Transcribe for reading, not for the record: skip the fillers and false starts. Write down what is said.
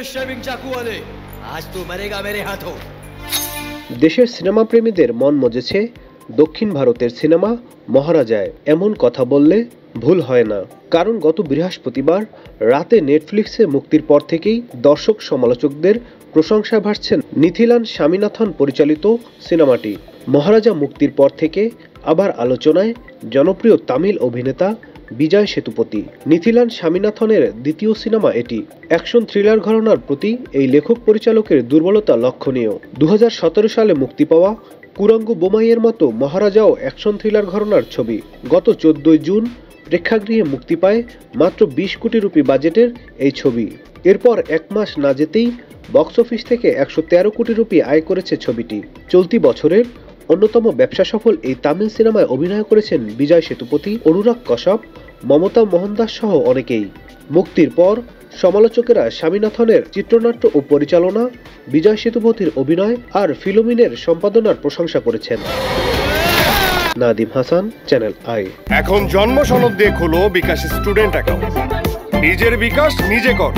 Shaving चाकू वाले, आज तू मरेगा मेरे हाथों। দেশের সিনেমা প্রেমীদের মন মজেছে দক্ষিণ ভারতের সিনেমা মহারাজায় এমন কথা বললে ভুল হয় না। কারণ গত বৃহস্পতিবার রাতে নেটফ্লিক্সে মুক্তির পর থেকেই দর্শক সমালোচকদের প্রশংসায় ভাসছেন নিথিলান স্বামীনাথন পরিচালিত সিনেমাটি। মহারাজা মুক্তির পর থেকে আবার আলোচনায় জনপ্রিয় তামিল অভিনেতা বিজয় সেতুপতি। নিথিলান স্বামীনাথনের দ্বিতীয় সিনেমা এটি। অ্যাকশন থ্রিলার ঘরানার প্রতি এই লেখক পরিচালকের দুর্বলতা লক্ষণীয়। 2017 সালে মুক্তি পাওয়া কুরাঙ্গু বোমাইয়ের মতো মহারাজাও অ্যাকশন থ্রিলার ঘরানার ছবি। গত 14 জুন প্রেক্ষাগৃহে মুক্তি পায় মাত্র 20 কোটি রুপি বাজেটের এই ছবি। এরপর এক মাস না যেতেই বক্স অফিস থেকে 113 কোটি রুপি আয় করেছে ছবিটি। চলতি বছরের অন্যতম ব্যবসা সফল এই তামিল সিনেমায় অভিনয় করেছেন বিজয় সেতুপতি, অনুরাগ কশ্যপ, মমতা মোহনদাস সহ অনেকেই। মুক্তির পর সমালোচকেরা স্বামীনাথনের চিত্রনাট্য ও পরিচালনা, বিজয় সেতুপতির অভিনয় আর ফিলোমিনের সম্পাদনার প্রশংসা করেছেন। Nadim Hasan, channel i. এখন জন্ম সনদ দিয়ে খোলো বিকাশ স্টুডেন্ট অ্যাকাউন্ট। নিজের বিকাশ নিজে কর।